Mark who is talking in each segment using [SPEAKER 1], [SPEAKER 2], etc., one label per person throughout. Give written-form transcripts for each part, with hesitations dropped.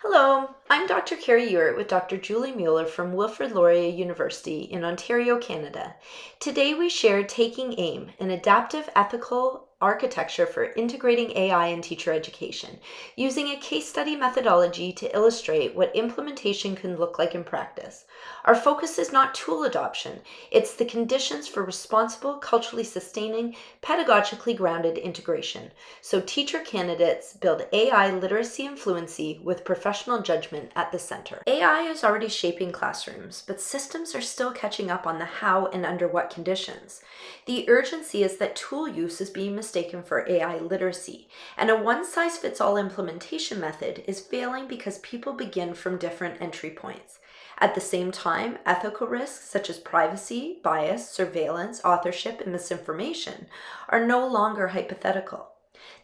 [SPEAKER 1] Hello, I'm Dr. Keri Ewart with Dr. Julie Mueller from Wilfrid Laurier University in Ontario, Canada. Today we share Taking AIME, an adaptive ethical architecture for integrating AI in teacher education, using a case study methodology to illustrate what implementation can look like in practice. Our focus is not tool adoption, it's the conditions for responsible, culturally sustaining, pedagogically grounded integration. So teacher candidates build AI literacy and fluency with professional judgment at the center. AI is already shaping classrooms, but systems are still catching up on the how and under what conditions. The urgency is that tool use is being mistaken for AI literacy, and a one-size-fits-all implementation method is failing because people begin from different entry points. At the same time, ethical risks such as privacy, bias, surveillance, authorship, and misinformation are no longer hypothetical.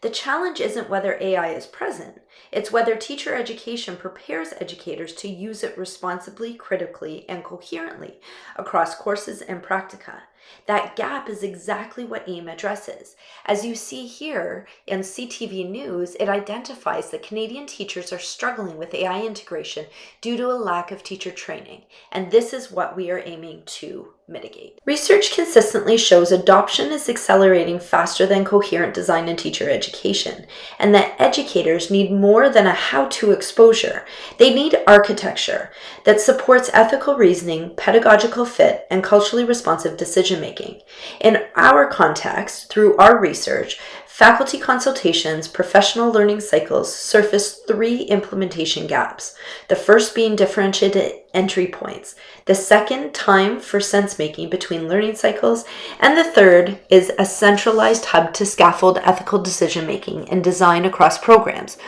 [SPEAKER 1] The challenge isn't whether AI is present, it's whether teacher education prepares educators to use it responsibly, critically, and coherently across courses and practica. That gap is exactly what AIME addresses. As you see here in CTV News, it identifies that Canadian teachers are struggling with AI integration due to a lack of teacher training, and this is what we are aiming to mitigate. Research consistently shows adoption is accelerating faster than coherent design in teacher education, and that educators need more than a how-to exposure. They need architecture that supports ethical reasoning, pedagogical fit, and culturally responsive decision-making. In our context, through our research, faculty consultations, professional learning cycles surface 3 implementation gaps. The first being differentiated entry points. The second, time for sense-making between learning cycles. And the third is a centralized hub to scaffold ethical decision-making and design across programs.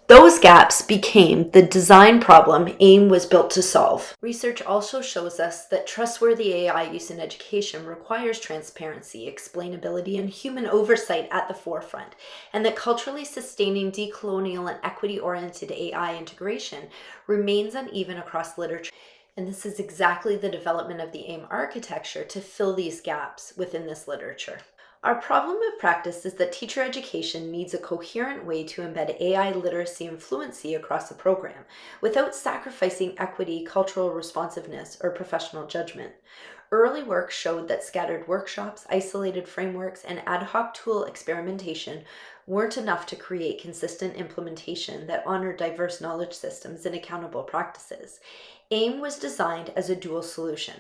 [SPEAKER 1] Those gaps became the design problem AIME was built to solve. Research also shows us that trustworthy AI use in education requires transparency, explainability, and human oversight at the forefront, and that culturally sustaining decolonial and equity-oriented AI integration remains uneven across literature. And this is exactly the development of the AIME architecture to fill these gaps within this literature. Our problem of practice is that teacher education needs a coherent way to embed AI literacy and fluency across the program without sacrificing equity, cultural responsiveness, or professional judgment. Early work showed that scattered workshops, isolated frameworks, and ad hoc tool experimentation weren't enough to create consistent implementation that honored diverse knowledge systems and accountable practices. AIME was designed as a dual solution.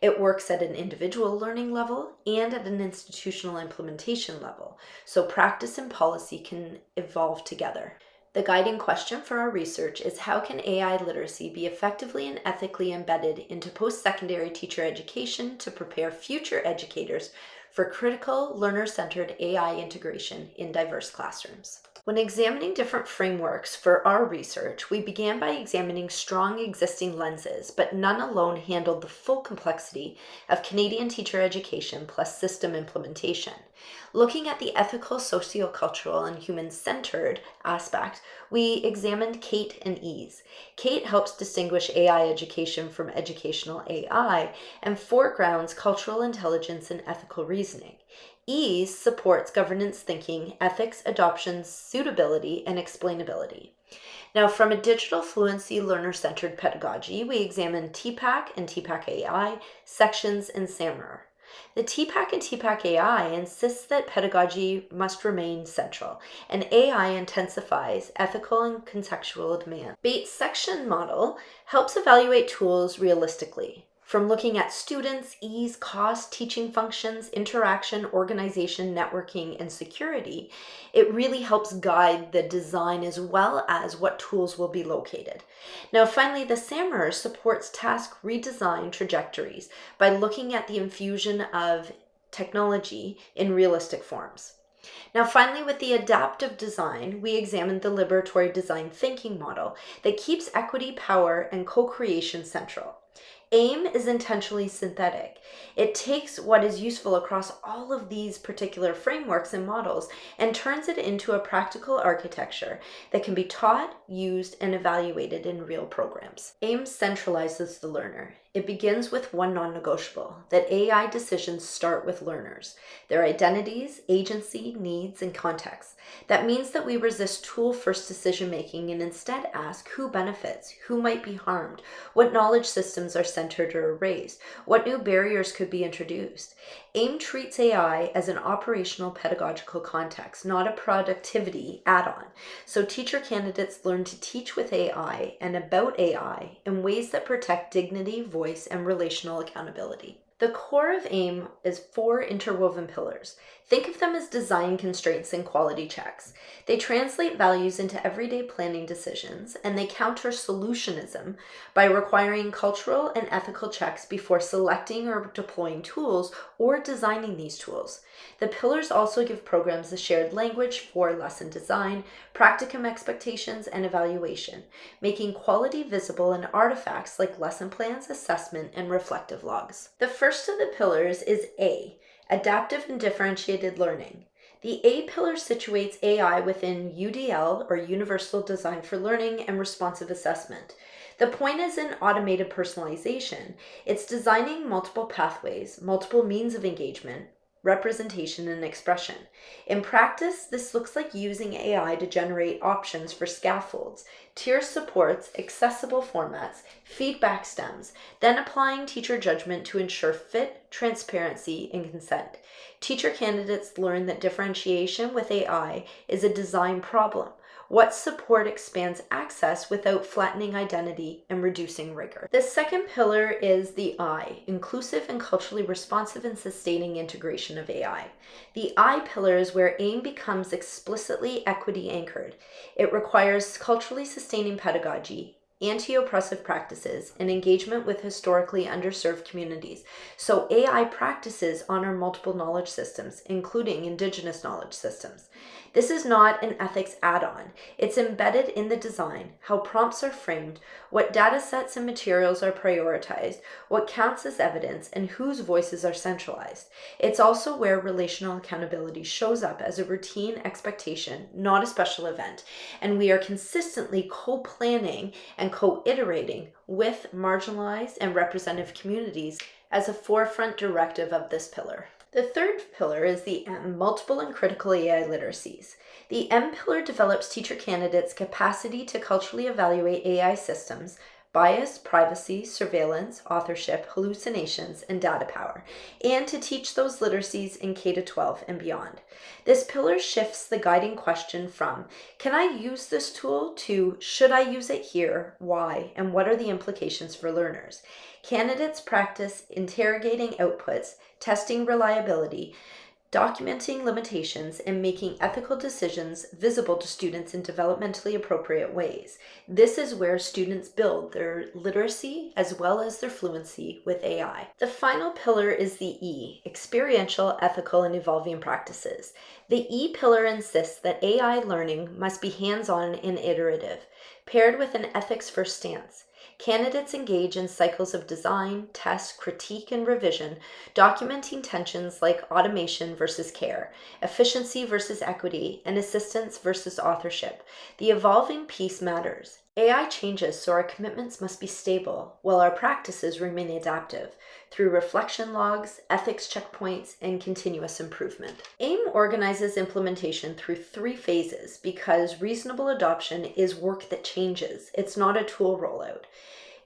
[SPEAKER 1] It works at an individual learning level and at an institutional implementation level, so practice and policy can evolve together. The guiding question for our research is how can AI literacy be effectively and ethically embedded into post-secondary teacher education to prepare future educators for critical learner-centered AI integration in diverse classrooms. When examining different frameworks for our research, we began by examining strong existing lenses, but none alone handled the full complexity of Canadian teacher education plus system implementation. Looking at the ethical, sociocultural, and human-centered aspect, we examined CATE and EASE. CATE helps distinguish AI education from educational AI and foregrounds cultural intelligence and ethical reasoning. EASE supports governance thinking, ethics, adoption, suitability, and explainability. Now, from a digital fluency learner-centered pedagogy, we examined TPAC and TPAC AI, sections, and SAMR. The TPAC and TPAC AI insists that pedagogy must remain central, and AI intensifies ethical and contextual demand. Bates' section model helps evaluate tools realistically. From looking at students, ease, cost, teaching functions, interaction, organization, networking, and security, it really helps guide the design as well as what tools will be located. Now, finally, the SAMR supports task redesign trajectories by looking at the infusion of technology in realistic forms. Now, finally, with the adaptive design, we examined the liberatory design thinking model that keeps equity, power, and co-creation central. AIME is intentionally synthetic. It takes what is useful across all of these particular frameworks and models and turns it into a practical architecture that can be taught, used, and evaluated in real programs. AIME centralizes the learner. It begins with one non-negotiable, that AI decisions start with learners, their identities, agency, needs, and contexts. That means that we resist tool-first decision-making and instead ask who benefits, who might be harmed, what knowledge systems are centered or erased, what new barriers could be introduced. AIME treats AI as an operational pedagogical context, not a productivity add-on. So teacher candidates learn to teach with AI and about AI in ways that protect dignity, voice, and relational accountability. The core of AIME is 4 interwoven pillars. Think of them as design constraints and quality checks. They translate values into everyday planning decisions, and they counter solutionism by requiring cultural and ethical checks before selecting or deploying tools or designing these tools. The pillars also give programs a shared language for lesson design, practicum expectations, and evaluation, making quality visible in artifacts like lesson plans, assessment, and reflective logs. The first of the pillars is A, adaptive and differentiated learning. The A pillar situates AI within UDL, or Universal Design for Learning, and responsive assessment. The point isn't automated personalization. It's designing multiple pathways, multiple means of engagement, representation, and expression. In practice, this looks like using AI to generate options for scaffolds, tier supports, accessible formats, feedback stems, then applying teacher judgment to ensure fit, transparency, and consent. Teacher candidates learn that differentiation with AI is a design problem. What support expands access without flattening identity and reducing rigor? The second pillar is the I, inclusive and culturally responsive and sustaining integration of AI. The I pillar is where AIME becomes explicitly equity anchored. It requires culturally sustaining pedagogy, anti-oppressive practices, and engagement with historically underserved communities. So AI practices honor multiple knowledge systems, including Indigenous knowledge systems. This is not an ethics add-on. It's embedded in the design, how prompts are framed, what data sets and materials are prioritized, what counts as evidence, and whose voices are centralized. It's also where relational accountability shows up as a routine expectation, not a special event, and we are consistently co-planning and co-iterating with marginalized and representative communities as a forefront directive of this pillar. The third pillar is the M, multiple and critical AI literacies. The M pillar develops teacher candidates' capacity to culturally evaluate AI systems, bias, privacy, surveillance, authorship, hallucinations, and data power, and to teach those literacies in K-12 and beyond. This pillar shifts the guiding question from, can I use this tool, to should I use it here, why, and what are the implications for learners? Candidates practice interrogating outputs, testing reliability, documenting limitations, and making ethical decisions visible to students in developmentally appropriate ways. This is where students build their literacy as well as their fluency with AI. The final pillar is the E, experiential, ethical, and evolving practices. The E pillar insists that AI learning must be hands-on and iterative, paired with an ethics-first stance. Candidates engage in cycles of design, test, critique, and revision, documenting tensions like automation versus care, efficiency versus equity, and assistance versus authorship. The evolving piece matters. AI changes, so our commitments must be stable, while our practices remain adaptive through reflection logs, ethics checkpoints, and continuous improvement. AIME organizes implementation through 3 phases because reasonable adoption is work that changes. It's not a tool rollout.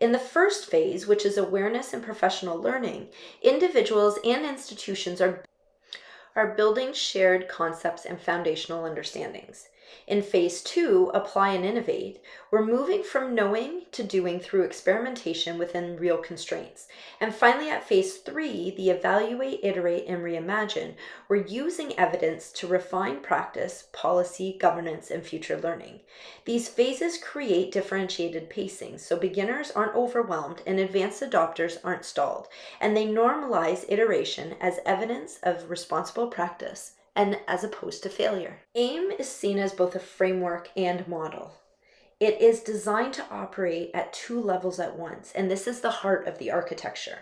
[SPEAKER 1] In the first phase, which is awareness and professional learning, individuals and institutions are building shared concepts and foundational understandings. In phase 2, apply and innovate, we're moving from knowing to doing through experimentation within real constraints. And finally, at phase 3, the evaluate, iterate, and reimagine, we're using evidence to refine practice, policy, governance, and future learning. These phases create differentiated pacing, so beginners aren't overwhelmed and advanced adopters aren't stalled, and they normalize iteration as evidence of responsible practice and as opposed to failure. AIME is seen as both a framework and model. It is designed to operate at two levels at once, and this is the heart of the architecture.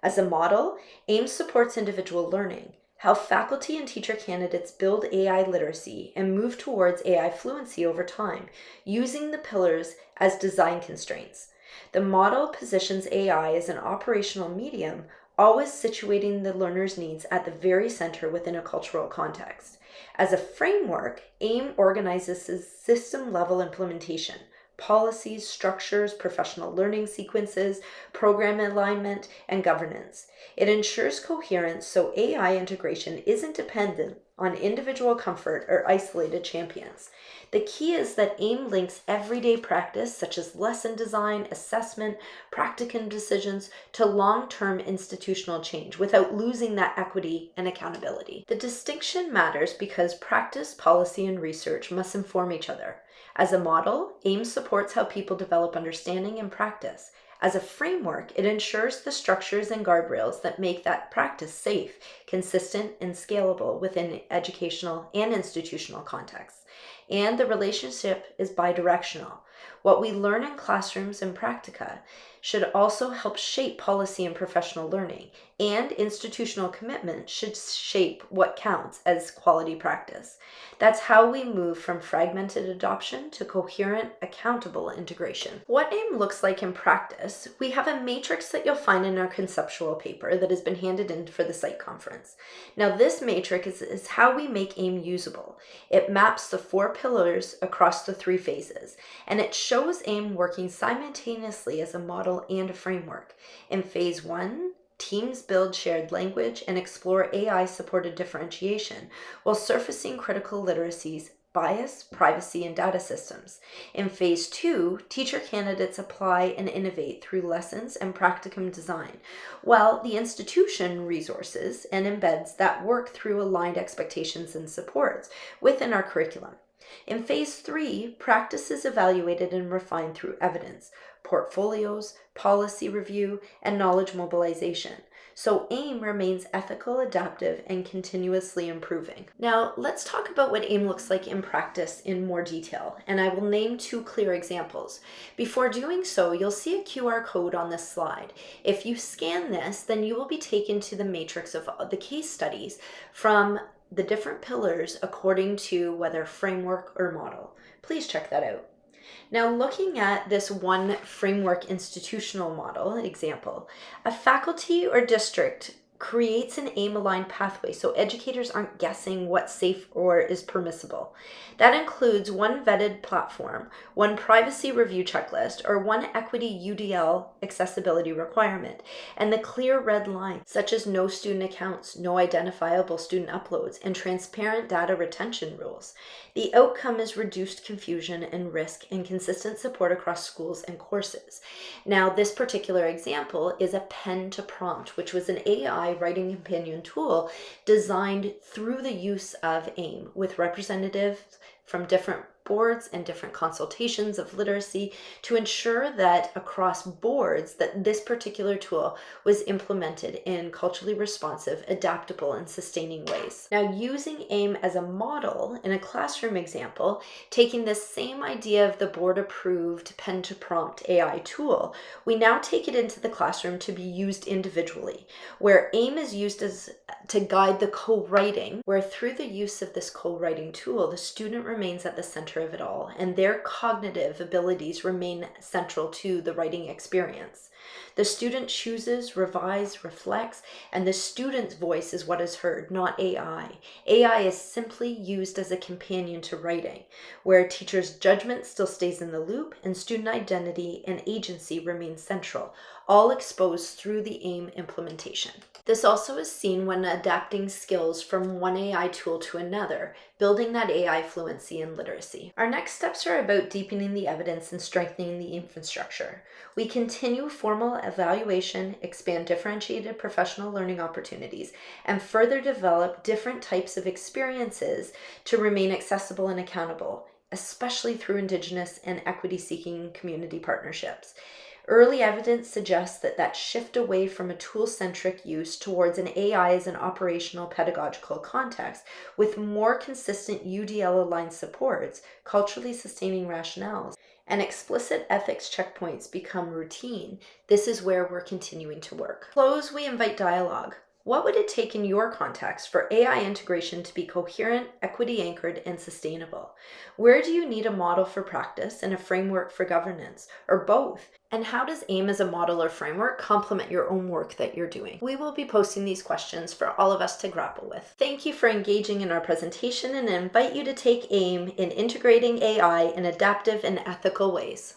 [SPEAKER 1] As a model, AIME supports individual learning, how faculty and teacher candidates build AI literacy and move towards AI fluency over time, using the pillars as design constraints. The model positions AI as an operational medium, always situating the learner's needs at the very center within a cultural context. As a framework, AIME organizes system-level implementation, policies, structures, professional learning sequences, program alignment, and governance. It ensures coherence so AI integration isn't dependent on individual comfort or isolated champions. The key is that AIME links everyday practice such as lesson design, assessment, practicum decisions to long-term institutional change without losing that equity and accountability. The distinction matters because practice, policy, and research must inform each other. As a model, AIME supports how people develop understanding and practice. As a framework, it ensures the structures and guardrails that make that practice safe, consistent, and scalable within educational and institutional contexts. And the relationship is bidirectional. What we learn in classrooms and practica should also help shape policy and professional learning, and institutional commitment should shape what counts as quality practice. That's how we move from fragmented adoption to coherent, accountable integration. What AIME looks like in practice, we have a matrix that you'll find in our conceptual paper that has been handed in for the site conference. Now this matrix is how we make AIME usable. It maps the 4 pillars across the 3 phases, and it shows AIME working simultaneously as a model and a framework. In phase 1, teams build shared language and explore AI-supported differentiation while surfacing critical literacies, bias, privacy, and data systems. In phase 2, teacher candidates apply and innovate through lessons and practicum design, while the institution resources and embeds that work through aligned expectations and supports within our curriculum. In phase 3, practice is evaluated and refined through evidence, portfolios, policy review, and knowledge mobilization. So AIME remains ethical, adaptive, and continuously improving. Now, let's talk about what AIME looks like in practice in more detail, and I will name 2 clear examples. Before doing so, you'll see a QR code on this slide. If you scan this, then you will be taken to the matrix of the case studies from the different pillars according to whether framework or model. Please check that out. Now, looking at this one framework institutional model example, a faculty or district creates an AIME-aligned pathway so educators aren't guessing what's safe or is permissible. That includes one vetted platform, one privacy review checklist, or one equity UDL accessibility requirement, and the clear red lines such as no student accounts, no identifiable student uploads, and transparent data retention rules. The outcome is reduced confusion and risk and consistent support across schools and courses. Now, this particular example is a pen to prompt, which was an AI writing companion tool designed through the use of AIME with representatives from different boards and different consultations of literacy to ensure that across boards that this particular tool was implemented in culturally responsive, adaptable, and sustaining ways. Now, using AIME as a model in a classroom example, taking this same idea of the board-approved pen-to-prompt AI tool, we now take it into the classroom to be used individually, where AIME is used to guide the co-writing, where through the use of this co-writing tool, the student remains at the center of it all, and their cognitive abilities remain central to the writing experience. The student chooses, revises, reflects, and the student's voice is what is heard, not AI. AI is simply used as a companion to writing, where teacher's judgment still stays in the loop and student identity and agency remain central, all exposed through the AIME implementation. This also is seen when adapting skills from one AI tool to another, building that AI fluency and literacy. Our next steps are about deepening the evidence and strengthening the infrastructure. We continue formal evaluation, expand differentiated professional learning opportunities, and further develop different types of experiences to remain accessible and accountable, especially through Indigenous and equity-seeking community partnerships. Early evidence suggests that shift away from a tool-centric use towards an AI as an operational pedagogical context with more consistent UDL-aligned supports, culturally sustaining rationales, and explicit ethics checkpoints become routine, this is where we're continuing to work. Close, we invite dialogue. What would it take in your context for AI integration to be coherent, equity-anchored, and sustainable? Where do you need a model for practice and a framework for governance, or both? And how does AIME as a model or framework complement your own work that you're doing? We will be posting these questions for all of us to grapple with. Thank you for engaging in our presentation, and I invite you to take AIME in integrating AI in adaptive and ethical ways.